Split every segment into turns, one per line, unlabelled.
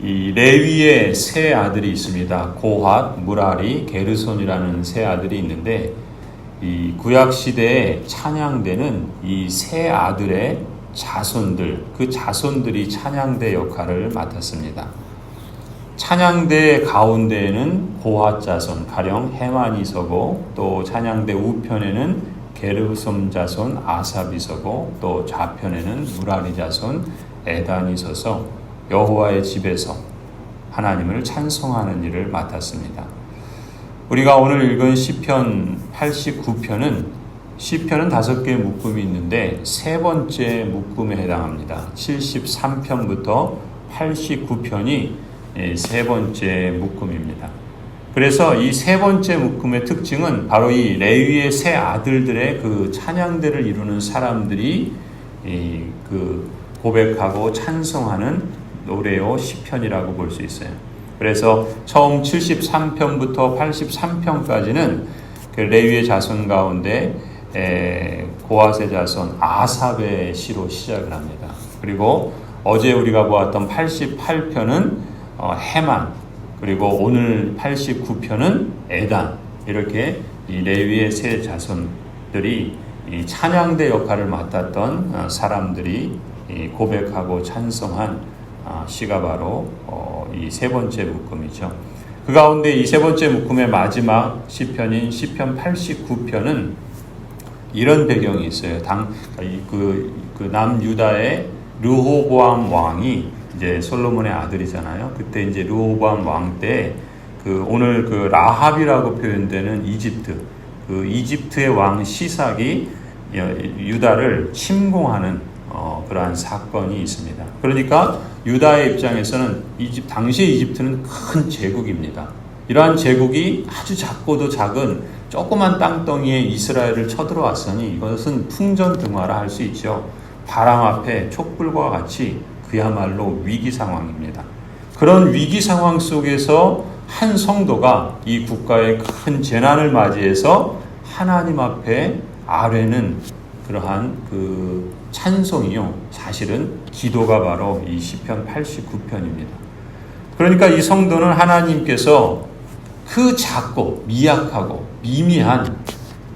이 레위의 세 아들이 있습니다. 고핫, 무라리, 게르손이라는 세 아들이 있는데 이 구약 시대에 찬양대는 이 세 아들의 자손들, 그 자손들이 찬양대 역할을 맡았습니다. 찬양대 가운데에는 고핫 자손, 가령 헤만이 서고, 또 찬양대 우편에는 게르솜 자손 아삽이 서고, 또 좌편에는 무라리 자손 에단이 서서 여호와의 집에서 하나님을 찬송하는 일을 맡았습니다. 우리가 오늘 읽은 시편 89편은 시편은 5개의 묶음이 있는데 세 번째 묶음에 해당합니다. 73편부터 89편이 세 번째 묶음입니다. 그래서 이 세 번째 묶음의 특징은 바로 이 레위의 세 아들들의 그 찬양대를 이루는 사람들이 그 고백하고 찬송하는 노래요 시편이라고 볼 수 있어요. 그래서 처음 73편부터 83편까지는 그 레위의 자손 가운데 고핫의 자손 아삽의 시로 시작을 합니다. 그리고 어제 우리가 보았던 88편은 헤만, 그리고 오늘 89편은 에단, 이렇게 이 레위의 세 자손들이 이 찬양대 역할을 맡았던 사람들이 고백하고 찬송한 시가 바로 이 세 번째 묶음이죠. 그 가운데 이 세 번째 묶음의 마지막 시편인 시편 89편은 이런 배경이 있어요. 그 남유다의 르호보암 왕이 이제 솔로몬의 아들이잖아요. 그때 이제 르호보암 왕 때 그 오늘 그 라합이라고 표현되는 이집트, 그 이집트의 왕 시삭이 유다를 침공하는 그러한 사건이 있습니다. 그러니까 유다의 입장에서는 당시 이집트는 큰 제국입니다. 이러한 제국이 아주 작고도 작은 조그만 땅덩이에 이스라엘을 쳐들어왔으니 이것은 풍전등화라 할 수 있죠. 바람 앞에 촛불과 같이 그야말로 위기 상황입니다. 그런 위기 상황 속에서 한 성도가 이 국가의 큰 재난을 맞이해서 하나님 앞에 아뢰는 그러한 그 찬송이요, 사실은 기도가 바로 이 시편 89편입니다. 그러니까 이 성도는 하나님께서 그 작고 미약하고 미미한,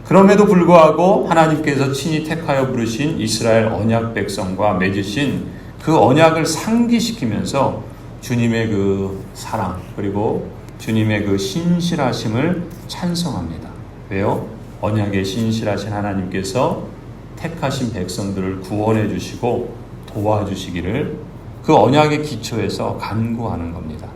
그럼에도 불구하고 하나님께서 친히 택하여 부르신 이스라엘 언약 백성과 맺으신 그 언약을 상기시키면서 주님의 그 사랑, 그리고 주님의 그 신실하심을 찬송합니다. 왜요? 언약의 신실하신 하나님께서 택하신 백성들을 구원해 주시고 도와주시기를 그 언약의 기초에서 간구하는 겁니다.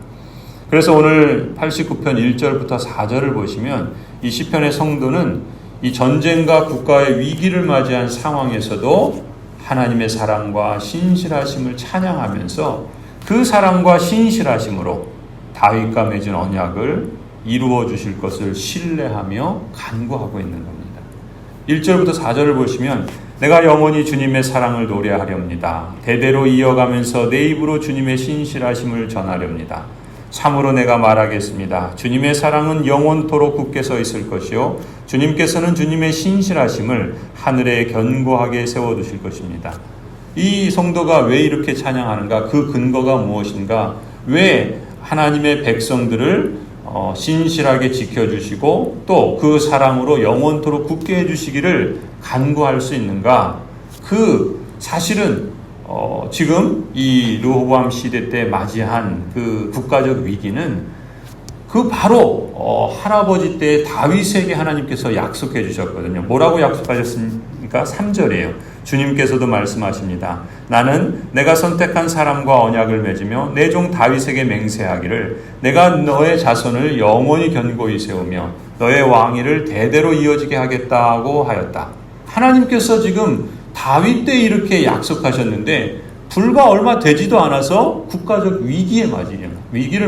그래서 오늘 89편 1절부터 4절을 보시면 이 시편의 성도는 이 전쟁과 국가의 위기를 맞이한 상황에서도 하나님의 사랑과 신실하심을 찬양하면서 그 사랑과 신실하심으로 다윗과 맺은 언약을 이루어 주실 것을 신뢰하며 간구하고 있는 겁니다. 1절부터 4절을 보시면 내가 영원히 주님의 사랑을 노래하렵니다. 대대로 이어가면서 내 입으로 주님의 신실하심을 전하렵니다. 참으로 내가 말하겠습니다. 주님의 사랑은 영원토록 굳게 서 있을 것이요 주님께서는 주님의 신실하심을 하늘에 견고하게 세워두실 것입니다. 이 성도가 왜 이렇게 찬양하는가? 그 근거가 무엇인가? 왜 하나님의 백성들을 신실하게 지켜주시고 또 그 사랑으로 영원토록 굳게 해주시기를 간구할 수 있는가? 그 사실은 지금 이 르호보암 시대 때 맞이한 그 국가적 위기는 그 바로 할아버지 때 다윗에게 하나님께서 약속해 주셨거든요. 뭐라고 약속하셨습니까? 3절이에요. 주님께서도 말씀하십니다. 나는 내가 선택한 사람과 언약을 맺으며 내 종 다윗에게 맹세하기를 내가 너의 자손을 영원히 견고히 세우며 너의 왕위를 대대로 이어지게 하겠다고 하였다. 하나님께서 지금 다윗 때 이렇게 약속하셨는데 불과 얼마 되지도 않아서 국가적 위기를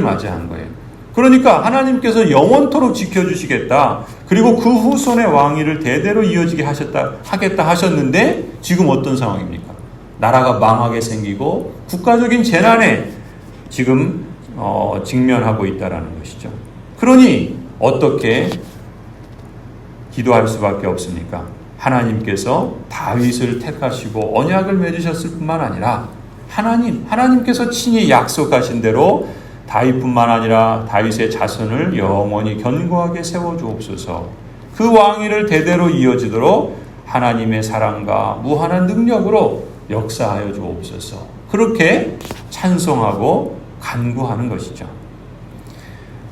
맞이한 거예요. 그러니까 하나님께서 영원토록 지켜주시겠다. 그리고 그 후손의 왕위를 대대로 이어지게 하겠다 하셨는데 지금 어떤 상황입니까? 나라가 망하게 생기고 국가적인 재난에 지금 직면하고 있다는 것이죠. 그러니 어떻게 기도할 수밖에 없습니까? 하나님께서 다윗을 택하시고 언약을 맺으셨을 뿐만 아니라 하나님께서 친히 약속하신 대로 다윗뿐만 아니라 다윗의 자손을 영원히 견고하게 세워주옵소서. 그 왕위를 대대로 이어지도록 하나님의 사랑과 무한한 능력으로 역사하여 주옵소서. 그렇게 찬송하고 간구하는 것이죠.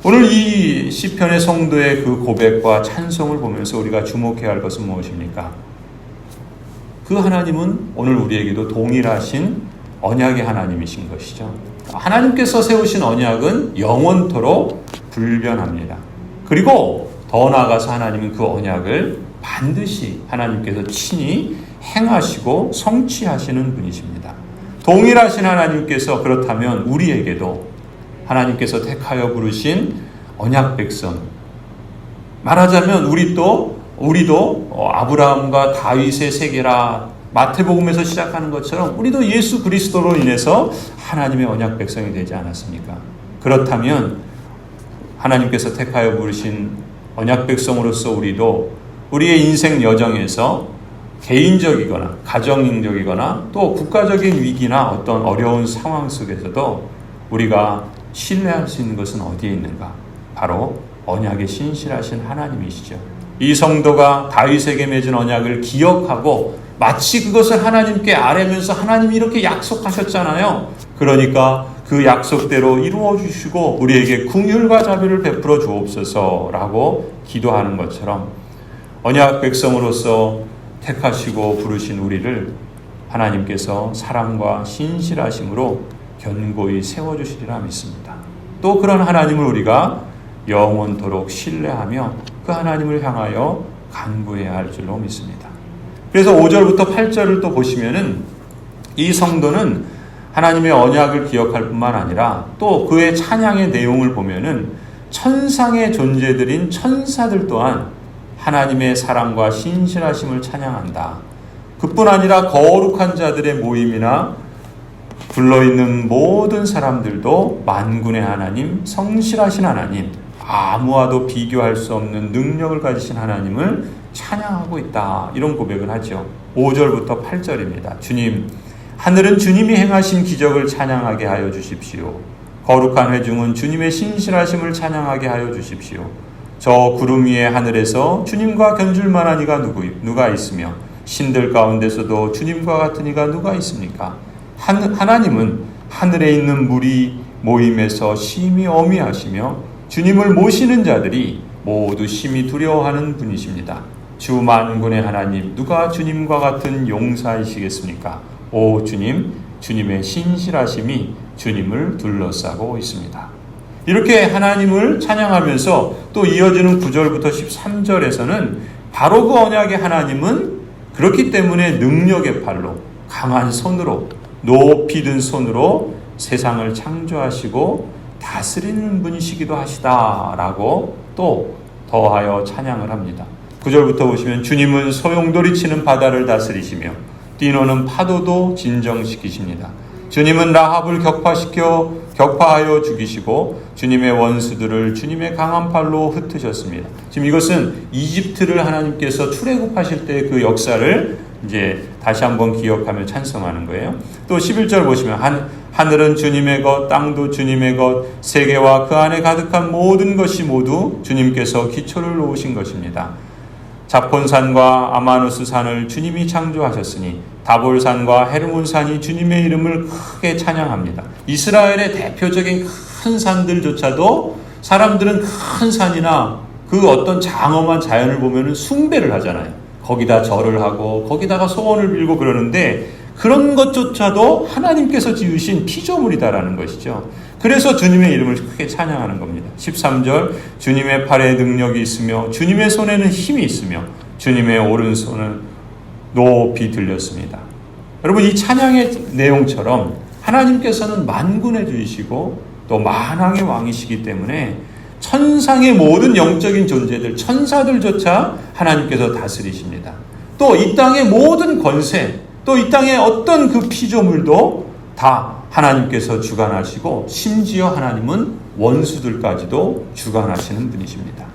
오늘 이 시편의 성도의 그 고백과 찬송을 보면서 우리가 주목해야 할 것은 무엇입니까? 그 하나님은 오늘 우리에게도 동일하신 언약의 하나님이신 것이죠. 하나님께서 세우신 언약은 영원토록 불변합니다. 그리고 더 나아가서 하나님은 그 언약을 반드시 하나님께서 친히 행하시고 성취하시는 분이십니다. 동일하신 하나님께서 그렇다면 우리에게도 하나님께서 택하여 부르신 언약 백성, 말하자면 우리도 아브라함과 다윗의 세계라 마태복음에서 시작하는 것처럼 우리도 예수 그리스도로 인해서 하나님의 언약 백성이 되지 않았습니까? 그렇다면 하나님께서 택하여 부르신 언약 백성으로서 우리도 우리의 인생 여정에서 개인적이거나 가정적이거나 또 국가적인 위기나 어떤 어려운 상황 속에서도 우리가 신뢰할 수 있는 것은 어디에 있는가? 바로 언약에 신실하신 하나님이시죠. 이 성도가 다윗에게 맺은 언약을 기억하고 마치 그것을 하나님께 아뢰면서 하나님이 이렇게 약속하셨잖아요. 그러니까 그 약속대로 이루어 주시고 우리에게 긍휼과 자비를 베풀어 주옵소서라고 기도하는 것처럼 언약 백성으로서 택하시고 부르신 우리를 하나님께서 사랑과 신실하심으로 견고히 세워주시리라 믿습니다. 또 그런 하나님을 우리가 영원토록 신뢰하며 그 하나님을 향하여 간구해야 할 줄로 믿습니다. 그래서 5절부터 8절을 또 보시면은 이 성도는 하나님의 언약을 기억할 뿐만 아니라 또 그의 찬양의 내용을 보면은 천상의 존재들인 천사들 또한 하나님의 사랑과 신실하심을 찬양한다. 그뿐 아니라 거룩한 자들의 모임이나 불러있는 모든 사람들도 만군의 하나님, 성실하신 하나님, 아무와도 비교할 수 없는 능력을 가지신 하나님을 찬양하고 있다. 이런 고백을 하죠. 5절부터 8절입니다. 주님, 하늘은 주님이 행하신 기적을 찬양하게 하여 주십시오. 거룩한 회중은 주님의 신실하심을 찬양하게 하여 주십시오. 저 구름 위의 하늘에서 주님과 견줄 만한 이가 누가 있으며 신들 가운데서도 주님과 같은 이가 누가 있습니까? 하나님은 하늘에 있는 무리 모임에서 심히 어미하시며 주님을 모시는 자들이 모두 심히 두려워하는 분이십니다. 주 만군의 하나님, 누가 주님과 같은 용사이시겠습니까? 오 주님, 주님의 신실하심이 주님을 둘러싸고 있습니다. 이렇게 하나님을 찬양하면서 또 이어지는 9절부터 13절에서는 바로 그 언약의 하나님은 그렇기 때문에 능력의 팔로 강한 손으로 높이 든 손으로 세상을 창조하시고 다스리는 분이시기도 하시다라고 또 더하여 찬양을 합니다. 9절부터 보시면 주님은 소용돌이치는 바다를 다스리시며 뛰노는 파도도 진정시키십니다. 주님은 라합을 격파하여 죽이시고 주님의 원수들을 주님의 강한 팔로 흩으셨습니다. 지금 이것은 이집트를 하나님께서 출애굽하실 때 그 역사를 이제 다시 한번 기억하며 찬송하는 거예요. 또 11절 보시면 하늘은 주님의 것, 땅도 주님의 것, 세계와 그 안에 가득한 모든 것이 모두 주님께서 기초를 놓으신 것입니다. 자폰산과 아마누스 산을 주님이 창조하셨으니 다볼산과 헤르몬산이 주님의 이름을 크게 찬양합니다. 이스라엘의 대표적인 큰 산들조차도 사람들은 큰 산이나 그 어떤 장엄한 자연을 보면 숭배를 하잖아요. 거기다 절을 하고 거기다가 소원을 빌고 그러는데 그런 것조차도 하나님께서 지으신 피조물이다라는 것이죠. 그래서 주님의 이름을 크게 찬양하는 겁니다. 13절 주님의 팔에 능력이 있으며 주님의 손에는 힘이 있으며 주님의 오른손은 높이 들렸습니다. 여러분 이 찬양의 내용처럼 하나님께서는 만군의 주이시고 또 만왕의 왕이시기 때문에 천상의 모든 영적인 존재들, 천사들조차 하나님께서 다스리십니다. 또 이 땅의 모든 권세, 또 이 땅의 어떤 그 피조물도 다 하나님께서 주관하시고 심지어 하나님은 원수들까지도 주관하시는 분이십니다.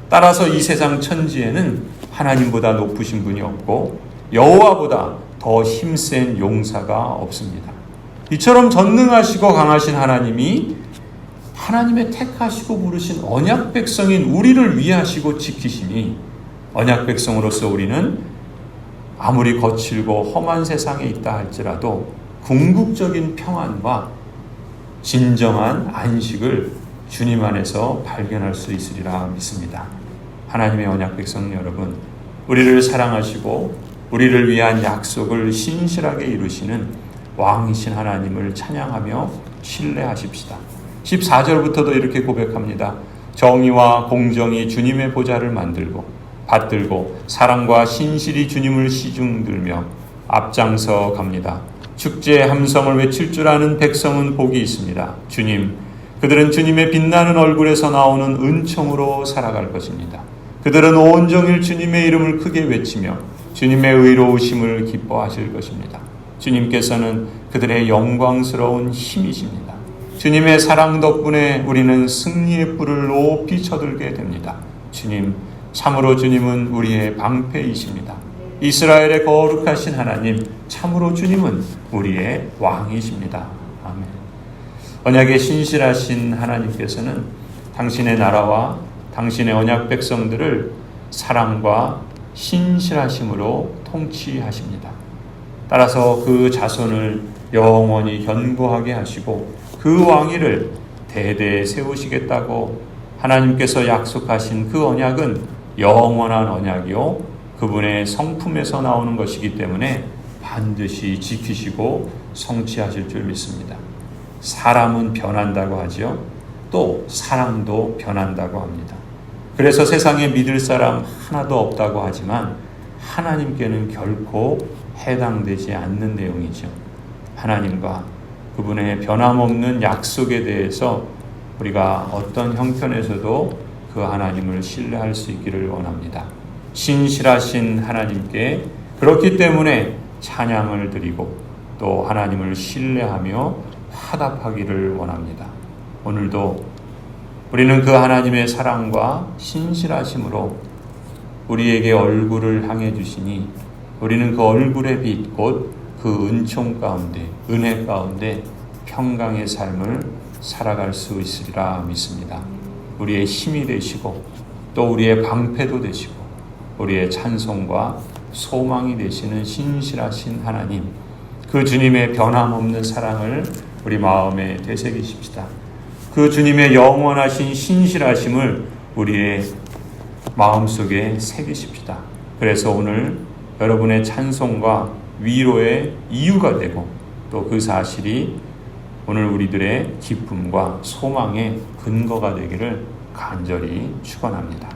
따라서 이 세상 천지에는 하나님보다 높으신 분이 없고 여호와보다 더 힘센 용사가 없습니다. 이처럼 전능하시고 강하신 하나님이 하나님의 택하시고 부르신 언약 백성인 우리를 위하시고 지키시니 언약 백성으로서 우리는 아무리 거칠고 험한 세상에 있다 할지라도 궁극적인 평안과 진정한 안식을 주님 안에서 발견할 수 있으리라 믿습니다. 하나님의 언약 백성 여러분, 우리를 사랑하시고 우리를 위한 약속을 신실하게 이루시는 왕이신 하나님을 찬양하며 신뢰하십시다. 14절부터도 이렇게 고백합니다. 정의와 공정이 주님의 보좌를 받들고 사랑과 신실이 주님을 시중들며 앞장서 갑니다. 축제의 함성을 외칠 줄 아는 백성은 복이 있습니다. 그들은 주님의 빛나는 얼굴에서 나오는 은총으로 살아갈 것입니다. 그들은 온종일 주님의 이름을 크게 외치며 주님의 의로우심을 기뻐하실 것입니다. 주님께서는 그들의 영광스러운 힘이십니다. 주님의 사랑 덕분에 우리는 승리의 뿔을 높이 쳐들게 됩니다. 참으로 주님은 우리의 방패이십니다. 이스라엘의 거룩하신 하나님, 참으로 주님은 우리의 왕이십니다. 아멘. 언약의 신실하신 하나님께서는 당신의 나라와 당신의 언약 백성들을 사랑과 신실하심으로 통치하십니다. 따라서 그 자손을 영원히 견고하게 하시고 그 왕위를 대대에 세우시겠다고 하나님께서 약속하신 그 언약은 영원한 언약이요 그분의 성품에서 나오는 것이기 때문에 반드시 지키시고 성취하실 줄 믿습니다. 사람은 변한다고 하지요. 또 사랑도 변한다고 합니다. 그래서 세상에 믿을 사람 하나도 없다고 하지만 하나님께는 결코 해당되지 않는 내용이죠. 하나님과 그분의 변함없는 약속에 대해서 우리가 어떤 형편에서도 그 하나님을 신뢰할 수 있기를 원합니다. 신실하신 하나님께 그렇기 때문에 찬양을 드리고 또 하나님을 신뢰하며 화답하기를 원합니다. 오늘도 우리는 그 하나님의 사랑과 신실하심으로 우리에게 얼굴을 향해 주시니 우리는 그 얼굴의 빛 곧 그 은총 가운데 은혜 가운데 평강의 삶을 살아갈 수 있으리라 믿습니다. 우리의 힘이 되시고 또 우리의 방패도 되시고 우리의 찬송과 소망이 되시는 신실하신 하나님, 그 주님의 변함없는 사랑을 우리 마음에 되새기십시다. 그 주님의 영원하신 신실하심을 우리의 마음속에 새기십시다. 그래서 오늘 여러분의 찬송과 위로의 이유가 되고 또 그 사실이 오늘 우리들의 기쁨과 소망의 근거가 되기를 간절히 축원합니다.